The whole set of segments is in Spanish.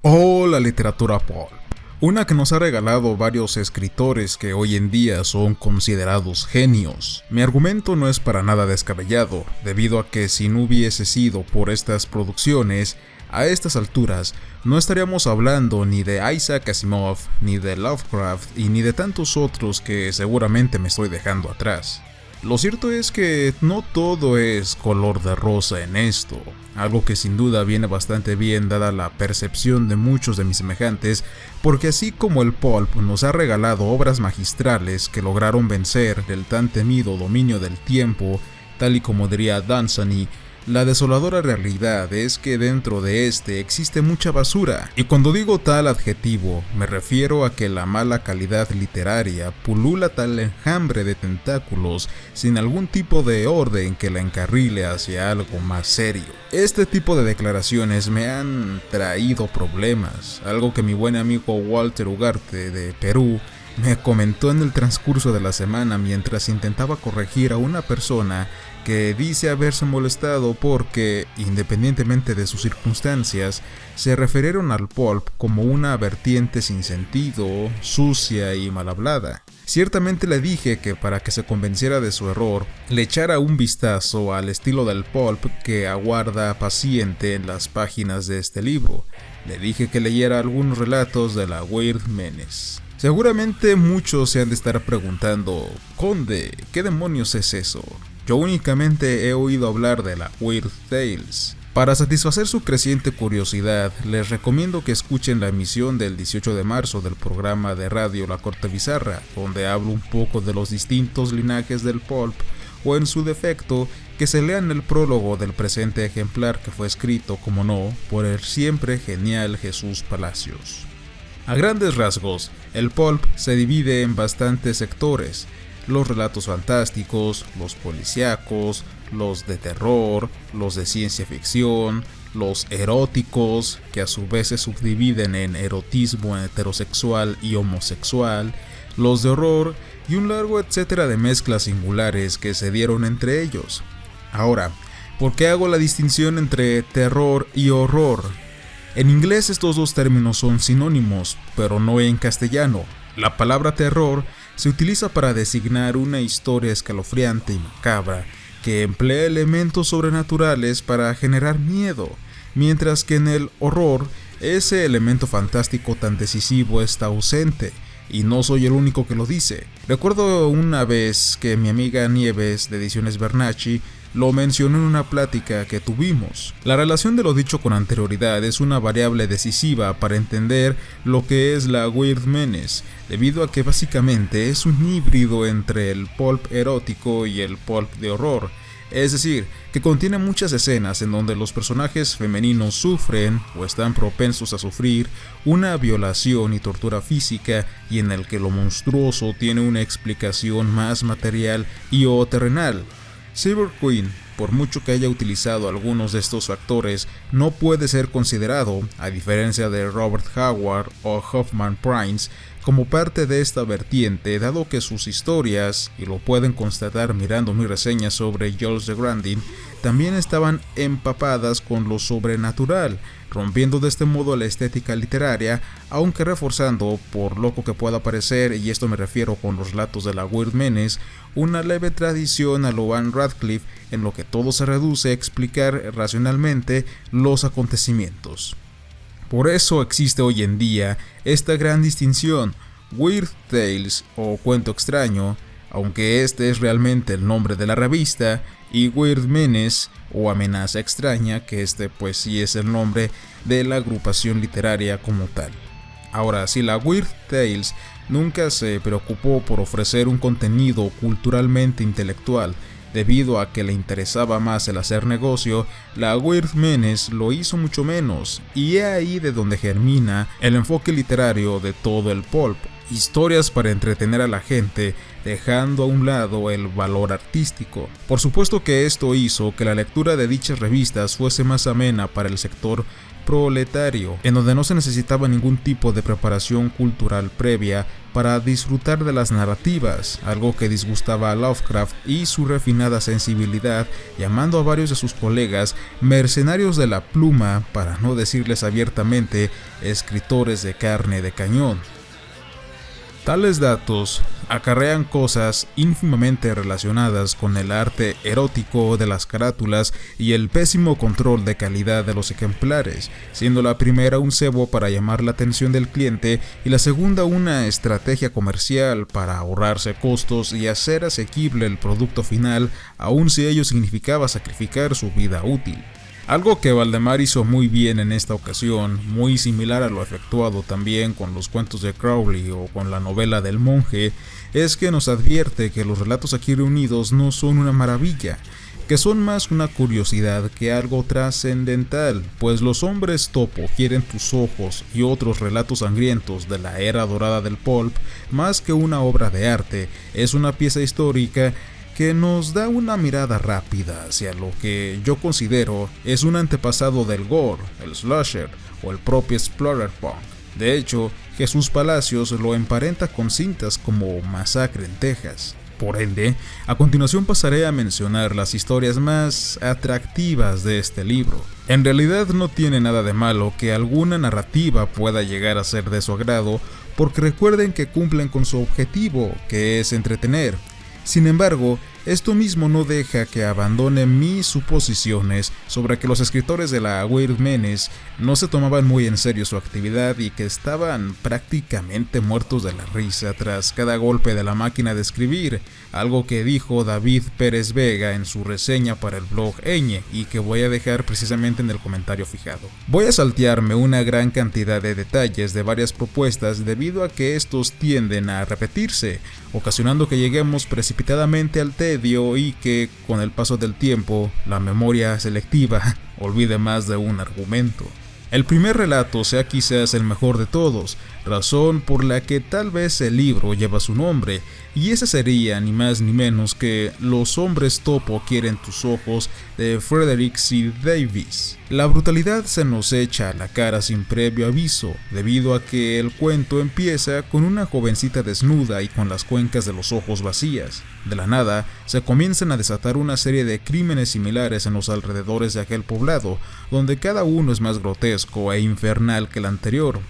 O la literatura pulp, una que nos ha regalado varios escritores que hoy en día son considerados genios. Mi argumento no es para nada descabellado, debido a que si no hubiese sido por estas producciones, a estas alturas no estaríamos hablando ni de Isaac Asimov, ni de Lovecraft y ni de tantos otros que seguramente me estoy dejando atrás. Lo cierto es que no todo es color de rosa en esto, algo que sin duda viene bastante bien dada la percepción de muchos de mis semejantes, porque así como el pulp nos ha regalado obras magistrales que lograron vencer el tan temido dominio del tiempo, tal y como diría Dunsany, la desoladora realidad es que dentro de este existe mucha basura, y cuando digo tal adjetivo, me refiero a que la mala calidad literaria pulula tal enjambre de tentáculos sin algún tipo de orden que la encarrile hacia algo más serio. Este tipo de declaraciones me han traído problemas, algo que mi buen amigo Walter Ugarte de Perú me comentó en el transcurso de la semana mientras intentaba corregir a una persona que dice haberse molestado porque, independientemente de sus circunstancias, se refirieron al pulp como una vertiente sin sentido, sucia y mal hablada. Ciertamente le dije que para que se convenciera de su error, le echara un vistazo al estilo del pulp que aguarda paciente en las páginas de este libro. Le dije que leyera algunos relatos de la Weird Menace. Seguramente muchos se han de estar preguntando, Conde, ¿qué demonios es eso? Yo únicamente he oído hablar de la Weird Tales. Para satisfacer su creciente curiosidad, les recomiendo que escuchen la emisión del 18 de marzo del programa de radio La Corte Bizarra, donde hablo un poco de los distintos linajes del pulp, o en su defecto, que se lean el prólogo del presente ejemplar que fue escrito, como no, por el siempre genial Jesús Palacios. A grandes rasgos, el pulp se divide en bastantes sectores: los relatos fantásticos, los policíacos, los de terror, los de ciencia ficción, los eróticos, que a su vez se subdividen en erotismo heterosexual y homosexual, los de horror y un largo etcétera de mezclas singulares que se dieron entre ellos. Ahora, ¿por qué hago la distinción entre terror y horror? En inglés estos dos términos son sinónimos, pero no en castellano. La palabra terror se utiliza para designar una historia escalofriante y macabra que emplea elementos sobrenaturales para generar miedo, mientras que en el horror ese elemento fantástico tan decisivo está ausente, y no soy el único que lo dice. Recuerdo una vez que mi amiga Nieves de Ediciones Bernacchi lo mencionó en una plática que tuvimos. La relación de lo dicho con anterioridad es una variable decisiva para entender lo que es la Weird Menace, debido a que básicamente es un híbrido entre el pulp erótico y el pulp de horror. Es decir, que contiene muchas escenas en donde los personajes femeninos sufren o están propensos a sufrir una violación y tortura física, y en el que lo monstruoso tiene una explicación más material y o terrenal. Cyber Queen, por mucho que haya utilizado algunos de estos factores, no puede ser considerado, a diferencia de Robert Howard o Hoffman Prince, como parte de esta vertiente, dado que sus historias, y lo pueden constatar mirando mi reseña sobre Jules de Grandin, también estaban empapadas con lo sobrenatural, rompiendo de este modo la estética literaria, aunque reforzando, por loco que pueda parecer, y esto me refiero con los relatos de la Weird Menace, una leve tradición a lo Anne Radcliffe, en lo que todo se reduce a explicar racionalmente los acontecimientos. Por eso existe hoy en día esta gran distinción: Weird Tales o Cuento Extraño, aunque este es realmente el nombre de la revista, y Weird Menace o Amenaza Extraña, que este pues sí es el nombre de la agrupación literaria como tal. Ahora, si la Weird Tales nunca se preocupó por ofrecer un contenido culturalmente intelectual, debido a que le interesaba más el hacer negocio, la Weird Menace lo hizo mucho menos, y es ahí de donde germina el enfoque literario de todo el pulp. historias para entretener a la gente, dejando a un lado el valor artístico. Por supuesto que esto hizo que la lectura de dichas revistas fuese más amena para el sector proletario, en donde no se necesitaba ningún tipo de preparación cultural previa para disfrutar de las narrativas, algo que disgustaba a Lovecraft y su refinada sensibilidad, llamando a varios de sus colegas mercenarios de la pluma, para no decirles abiertamente escritores de carne de cañón. Tales datos acarrean cosas ínfimamente relacionadas con el arte erótico de las carátulas y el pésimo control de calidad de los ejemplares, siendo la primera un cebo para llamar la atención del cliente y la segunda una estrategia comercial para ahorrarse costos y hacer asequible el producto final, aun si ello significaba sacrificar su vida útil. Algo que Valdemar hizo muy bien en esta ocasión, muy similar a lo efectuado también con los cuentos de Crowley o con la novela del monje, es que nos advierte que los relatos aquí reunidos no son una maravilla, que son más una curiosidad que algo trascendental, pues los hombres topo quieren tus ojos y otros relatos sangrientos de la era dorada del pulp, más que una obra de arte, es una pieza histórica que nos da una mirada rápida hacia lo que yo considero es un antepasado del gore, el slasher o el propio explorer punk. De hecho, Jesús Palacios lo emparenta con cintas como Masacre en Texas. Por ende, a continuación pasaré a mencionar las historias más atractivas de este libro. En realidad no tiene nada de malo que alguna narrativa pueda llegar a ser de su agrado, porque recuerden que cumplen con su objetivo, que es entretener. Sin embargo, esto mismo no deja que abandone mis suposiciones sobre que los escritores de la Weird Menace no se tomaban muy en serio su actividad y que estaban prácticamente muertos de la risa tras cada golpe de la máquina de escribir, algo que dijo David Pérez Vega en su reseña para el blog Ñ y que voy a dejar precisamente en el comentario fijado. Voy a saltearme una gran cantidad de detalles de varias propuestas debido a que estos tienden a repetirse, ocasionando que lleguemos precipitadamente al tedio y que, con el paso del tiempo, la memoria selectiva olvide más de un argumento. El primer relato sea quizás el mejor de todos, razón por la que tal vez el libro lleva su nombre, y ese sería ni más ni menos que Los hombres topo quieren tus ojos, de Frederick C. Davis. La brutalidad se nos echa a la cara sin previo aviso, debido a que el cuento empieza con una jovencita desnuda y con las cuencas de los ojos vacías. De la nada, se comienzan a desatar una serie de crímenes similares en los alrededores de aquel poblado, donde cada uno es más grotesco e infernal que el anterior.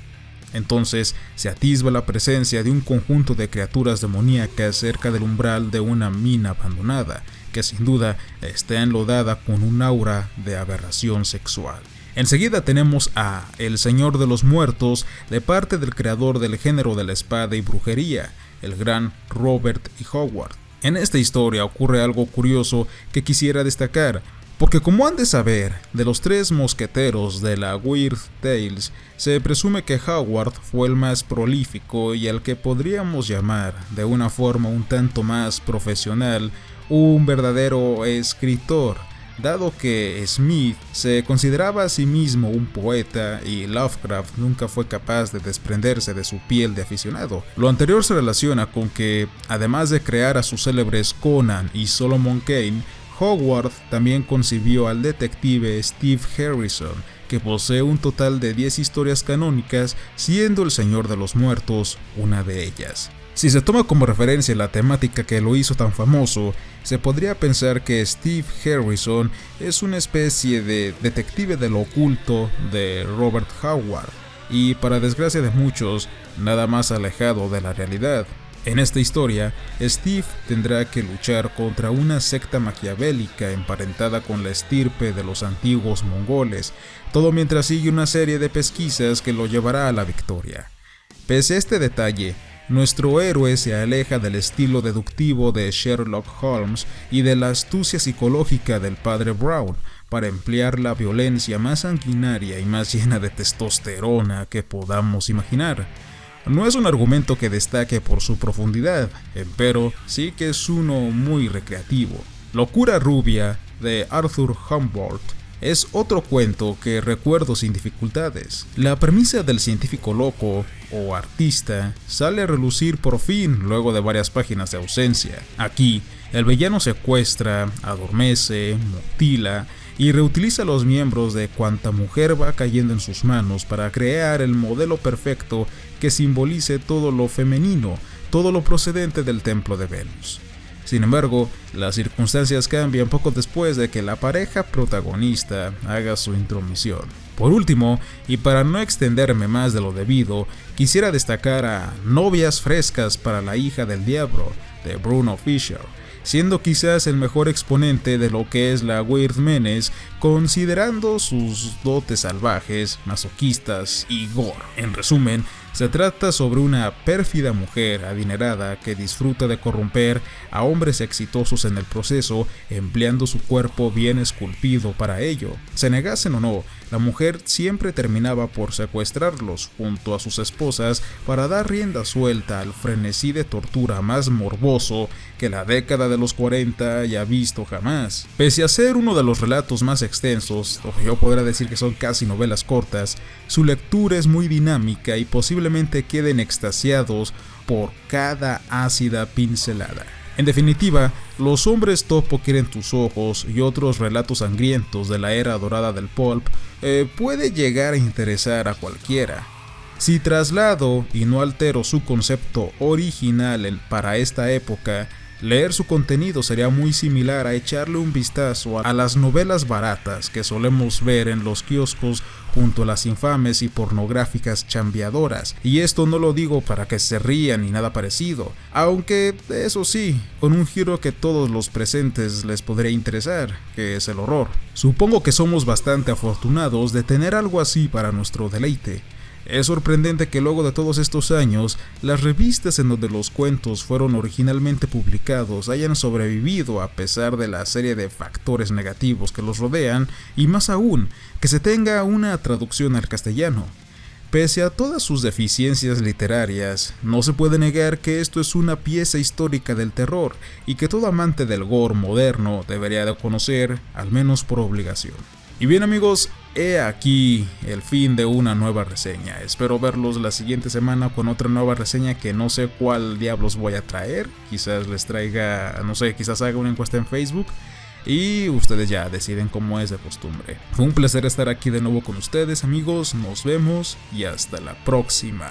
Entonces se atisba la presencia de un conjunto de criaturas demoníacas cerca del umbral de una mina abandonada, que sin duda está enlodada con un aura de aberración sexual. Enseguida tenemos a El Señor de los Muertos, de parte del creador del género de la espada y brujería, el gran Robert E. Howard. En esta historia ocurre algo curioso que quisiera destacar, porque como han de saber, de los tres mosqueteros de la Weird Tales, se presume que Howard fue el más prolífico y al que podríamos llamar, de una forma un tanto más profesional, un verdadero escritor, dado que Smith se consideraba a sí mismo un poeta y Lovecraft nunca fue capaz de desprenderse de su piel de aficionado. Lo anterior se relaciona con que, además de crear a sus célebres Conan y Solomon Kane, Howard también concibió al detective Steve Harrison, que posee un total de 10 historias canónicas, siendo El Señor de los Muertos una de ellas. Si se toma como referencia la temática que lo hizo tan famoso, se podría pensar que Steve Harrison es una especie de detective de lo oculto de Robert Howard, y para desgracia de muchos, nada más alejado de la realidad. En esta historia, Steve tendrá que luchar contra una secta maquiavélica emparentada con la estirpe de los antiguos mongoles, todo mientras sigue una serie de pesquisas que lo llevará a la victoria. Pese a este detalle, nuestro héroe se aleja del estilo deductivo de Sherlock Holmes y de la astucia psicológica del padre Brown para emplear la violencia más sanguinaria y más llena de testosterona que podamos imaginar. No es un argumento que destaque por su profundidad, empero sí que es uno muy recreativo. Locura Rubia, de Arthur Humboldt, es otro cuento que recuerdo sin dificultades. La premisa del científico loco, o artista sale a relucir por fin luego de varias páginas de ausencia. Aquí, el villano secuestra, adormece, mutila y reutiliza los miembros de cuanta mujer va cayendo en sus manos para crear el modelo perfecto que simbolice todo lo femenino, todo lo procedente del templo de Venus. Sin embargo, las circunstancias cambian poco después de que la pareja protagonista haga su intromisión. Por último, y para no extenderme más de lo debido, quisiera destacar a Novias Frescas para la hija del diablo, de Bruno Fisher, siendo quizás el mejor exponente de lo que es la Weird Menace, considerando sus dotes salvajes, masoquistas y gore. En resumen, se trata sobre una pérfida mujer adinerada que disfruta de corromper a hombres exitosos en el proceso, empleando su cuerpo bien esculpido para ello. Se negasen o no, la mujer siempre terminaba por secuestrarlos junto a sus esposas para dar rienda suelta al frenesí de tortura más morboso que la década de los 40 haya visto jamás. Pese a ser uno de los relatos más extensos, o yo podría decir que son casi novelas cortas, su lectura es muy dinámica y posiblemente queden extasiados por cada ácida pincelada. En definitiva, Los hombres topo quieren tus ojos y otros relatos sangrientos de la era dorada del pulp puede llegar a interesar a cualquiera. Si traslado y no altero su concepto original para esta época, leer su contenido sería muy similar a echarle un vistazo a las novelas baratas que solemos ver en los kioscos junto a las infames y pornográficas chambeadoras. Y esto no lo digo para que se rían ni nada parecido, aunque eso sí, con un giro que todos los presentes les podría interesar, que es el horror. Supongo que somos bastante afortunados de tener algo así para nuestro deleite. Es sorprendente que luego de todos estos años, las revistas en donde los cuentos fueron originalmente publicados hayan sobrevivido a pesar de la serie de factores negativos que los rodean, y más aún, que se tenga una traducción al castellano. Pese a todas sus deficiencias literarias, no se puede negar que esto es una pieza histórica del terror y que todo amante del gore moderno debería de conocer, al menos por obligación. Y bien amigos, he aquí el fin de una nueva reseña. Espero verlos la siguiente semana con otra nueva reseña que no sé cuál diablos voy a traer. Quizás les traiga, no sé, quizás haga una encuesta en Facebook y ustedes ya deciden como es de costumbre. Fue un placer estar aquí de nuevo con ustedes amigos, nos vemos y hasta la próxima.